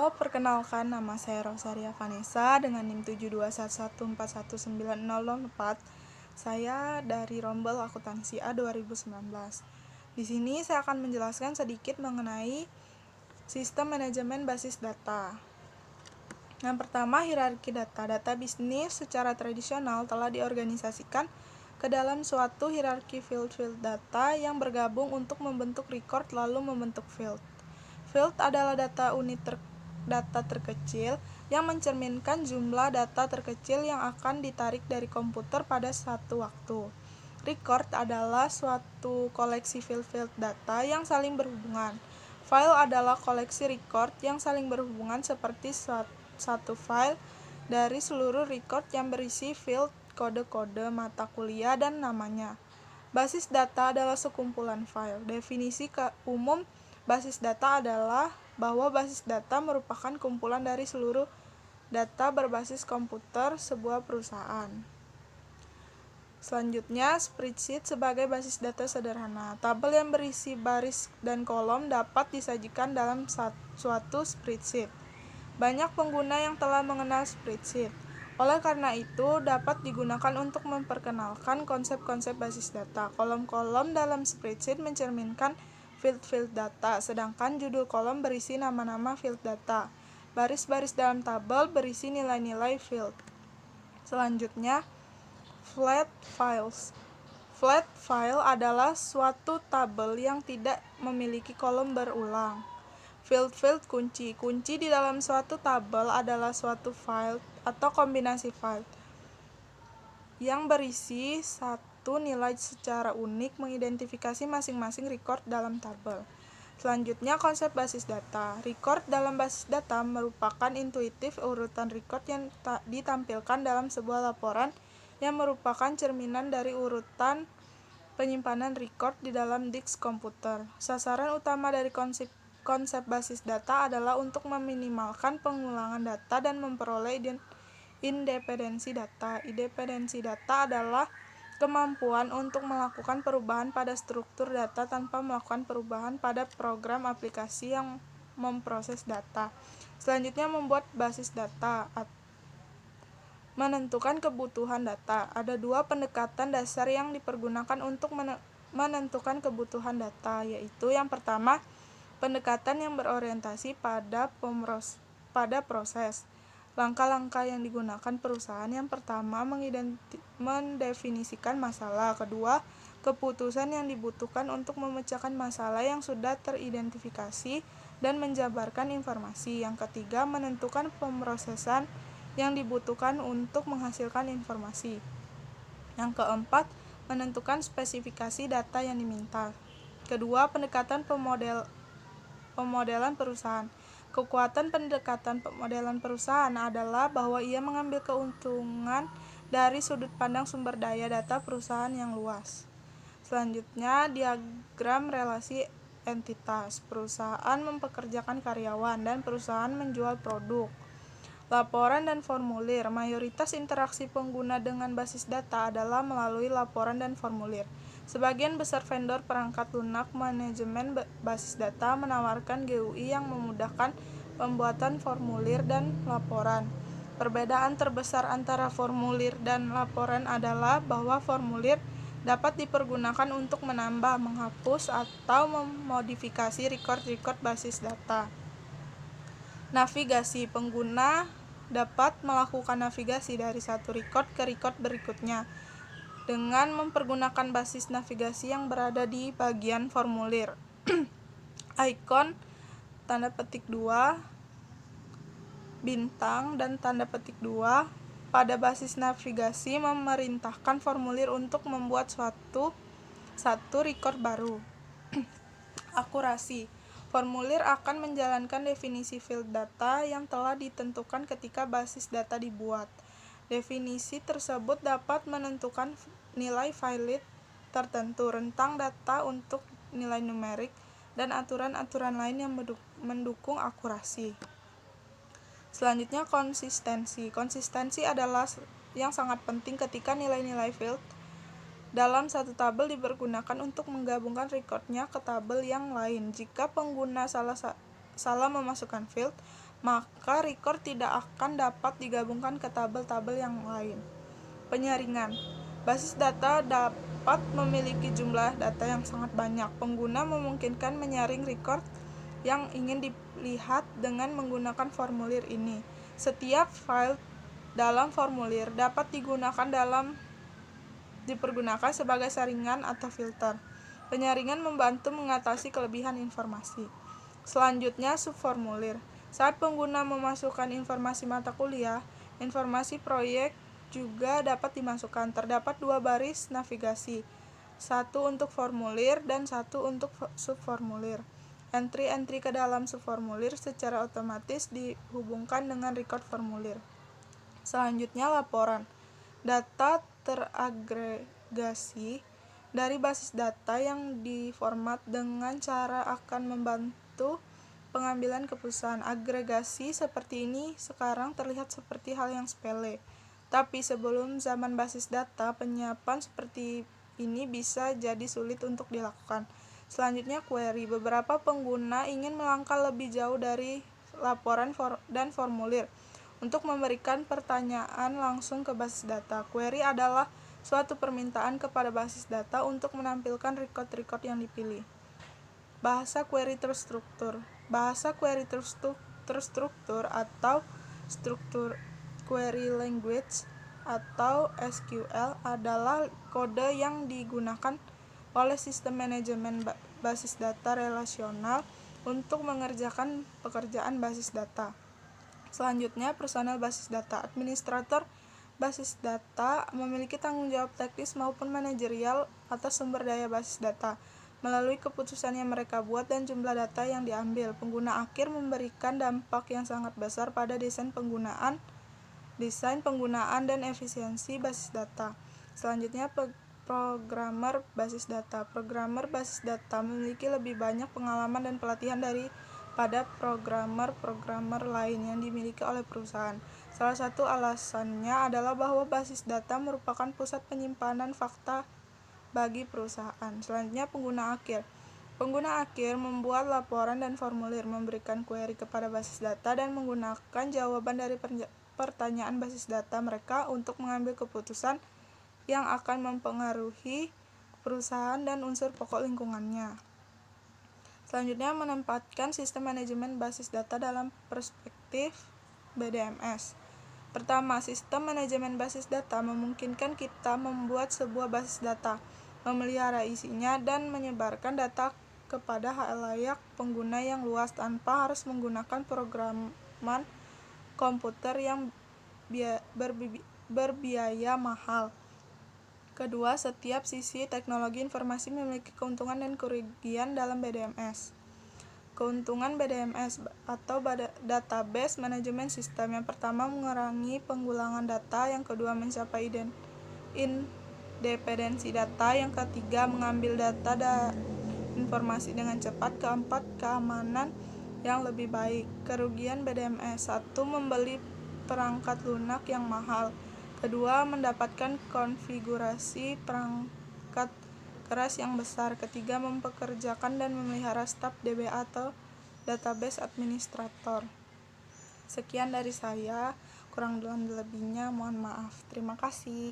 Halo, perkenalkan nama saya Rosaria Vanessa dengan NIM 721141904. Saya dari Rombel Akuntansi A 2019. Di sini saya akan menjelaskan sedikit mengenai sistem manajemen basis data. Yang pertama, hierarki data. Data bisnis secara tradisional telah diorganisasikan ke dalam suatu hierarki field data yang bergabung untuk membentuk record lalu membentuk field. Field adalah data terkecil yang mencerminkan jumlah data terkecil yang akan ditarik dari komputer pada satu waktu. Record adalah suatu koleksi field data yang saling berhubungan. File adalah koleksi record yang saling berhubungan seperti satu file dari seluruh record yang berisi field, kode-kode, mata kuliah, dan namanya. Basis data adalah sekumpulan file. Definisi umum basis data adalah bahwa basis data merupakan kumpulan dari seluruh data berbasis komputer sebuah perusahaan. Selanjutnya, spreadsheet sebagai basis data sederhana. Tabel yang berisi baris dan kolom dapat disajikan dalam suatu spreadsheet. Banyak pengguna yang telah mengenal spreadsheet. Oleh karena itu, dapat digunakan untuk memperkenalkan konsep-konsep basis data. Kolom-kolom dalam spreadsheet mencerminkan field data, sedangkan judul kolom berisi nama-nama field data. Baris-baris dalam tabel berisi nilai-nilai field. Selanjutnya, flat files. Flat file adalah suatu tabel yang tidak memiliki kolom berulang. Field kunci. Kunci di dalam suatu tabel adalah suatu file atau kombinasi file yang berisi satu nilai secara unik mengidentifikasi masing-masing record dalam tabel. Selanjutnya, konsep basis data. Record dalam basis data merupakan intuitif urutan record yang ditampilkan dalam sebuah laporan yang merupakan cerminan dari urutan penyimpanan record di dalam disk komputer. Sasaran utama dari konsep basis data adalah untuk meminimalkan pengulangan data dan memperoleh independensi data. Independensi data adalah kemampuan untuk melakukan perubahan pada struktur data tanpa melakukan perubahan pada program aplikasi yang memproses data. Selanjutnya, membuat basis data. Menentukan kebutuhan data. Ada dua pendekatan dasar yang dipergunakan untuk menentukan kebutuhan data, yaitu yang pertama, pendekatan yang berorientasi pada proses. Langkah-langkah yang digunakan perusahaan yang pertama mendefinisikan masalah. Kedua, keputusan yang dibutuhkan untuk memecahkan masalah yang sudah teridentifikasi dan menjabarkan informasi. Yang ketiga, menentukan pemrosesan yang dibutuhkan untuk menghasilkan informasi. Yang keempat, menentukan spesifikasi data yang diminta. Kedua, pendekatan pemodelan perusahaan. Kekuatan pendekatan pemodelan perusahaan adalah bahwa ia mengambil keuntungan dari sudut pandang sumber daya data perusahaan yang luas. Selanjutnya, diagram relasi entitas. Perusahaan mempekerjakan karyawan dan perusahaan menjual produk. Laporan dan formulir. Mayoritas interaksi pengguna dengan basis data adalah melalui laporan dan formulir. Sebagian besar vendor perangkat lunak manajemen basis data menawarkan GUI yang memudahkan pembuatan formulir dan laporan. Perbedaan terbesar antara formulir dan laporan adalah bahwa formulir dapat dipergunakan untuk menambah, menghapus, atau memodifikasi record-record basis data. Navigasi. Pengguna dapat melakukan navigasi dari satu record ke record berikutnya dengan mempergunakan basis navigasi yang berada di bagian formulir. Icon, tanda petik 2, bintang, dan tanda petik 2 pada basis navigasi memerintahkan formulir untuk membuat satu record baru. Akurasi. Formulir akan menjalankan definisi field data yang telah ditentukan ketika basis data dibuat. Definisi tersebut dapat menentukan nilai valid tertentu, rentang data untuk nilai numerik, dan aturan-aturan lain yang mendukung akurasi. Selanjutnya, konsistensi. Konsistensi adalah yang sangat penting ketika nilai-nilai field dalam satu tabel dipergunakan untuk menggabungkan recordnya ke tabel yang lain. Jika pengguna salah memasukkan field, maka record tidak akan dapat digabungkan ke tabel-tabel yang lain. Penyaringan. Basis data dapat memiliki jumlah data yang sangat banyak. Pengguna memungkinkan menyaring record yang ingin dilihat dengan menggunakan formulir ini. Setiap file dalam formulir dapat dipergunakan sebagai saringan atau filter. Penyaringan membantu mengatasi kelebihan informasi. Selanjutnya, subformulir. Saat pengguna memasukkan informasi mata kuliah, informasi proyek juga dapat dimasukkan. Terdapat 2 baris navigasi, satu untuk formulir dan satu untuk subformulir. Entry-entry ke dalam subformulir secara otomatis dihubungkan dengan record formulir. Selanjutnya, laporan. Data teragregasi dari basis data yang diformat dengan cara akan membantu pengambilan keputusan. Agregasi seperti ini sekarang terlihat seperti hal yang sepele. Tapi sebelum zaman basis data, penyiapan seperti ini bisa jadi sulit untuk dilakukan. Selanjutnya, query. Beberapa pengguna ingin melangkah lebih jauh dari laporan dan formulir untuk memberikan pertanyaan langsung ke basis data. Query adalah suatu permintaan kepada basis data untuk menampilkan record-record yang dipilih. Bahasa query terstruktur. Bahasa query terstruktur atau struktur query language atau SQL adalah kode yang digunakan oleh sistem manajemen basis data relasional untuk mengerjakan pekerjaan basis data. Selanjutnya, personel basis data. Administrator basis data memiliki tanggung jawab teknis maupun manajerial atas sumber daya basis data melalui keputusan yang mereka buat dan jumlah data yang diambil. Pengguna akhir memberikan dampak yang sangat besar pada desain penggunaan dan efisiensi basis data. Selanjutnya, programmer basis data. Programmer basis data memiliki lebih banyak pengalaman dan pelatihan daripada programmer lain yang dimiliki oleh perusahaan. Salah satu alasannya adalah bahwa basis data merupakan pusat penyimpanan fakta bagi perusahaan. Selanjutnya, pengguna akhir. Pengguna akhir membuat laporan dan formulir, memberikan query kepada basis data, dan menggunakan jawaban dari pertanyaan basis data mereka untuk mengambil keputusan yang akan mempengaruhi perusahaan dan unsur pokok lingkungannya. Selanjutnya, menempatkan sistem manajemen basis data dalam perspektif BDMS. Pertama, sistem manajemen basis data memungkinkan kita membuat sebuah basis data, memelihara isinya, dan menyebarkan data kepada khalayak pengguna yang luas tanpa harus menggunakan programan komputer yang berbiaya mahal. Kedua, setiap sisi teknologi informasi memiliki keuntungan dan kerugian dalam BDMS. Keuntungan BDMS atau Database Management System. Yang pertama, mengurangi pengulangan data. Yang kedua, mencapai independensi data. Yang ketiga, mengambil data dan informasi dengan cepat. Keempat, keamanan yang lebih baik. Kerugian BDMS: 1. Membeli perangkat lunak yang mahal. Kedua, mendapatkan konfigurasi perangkat keras yang besar. Ketiga, mempekerjakan dan memelihara staf DBA atau database administrator. Sekian dari saya, kurang dan lebihnya mohon maaf. Terima kasih.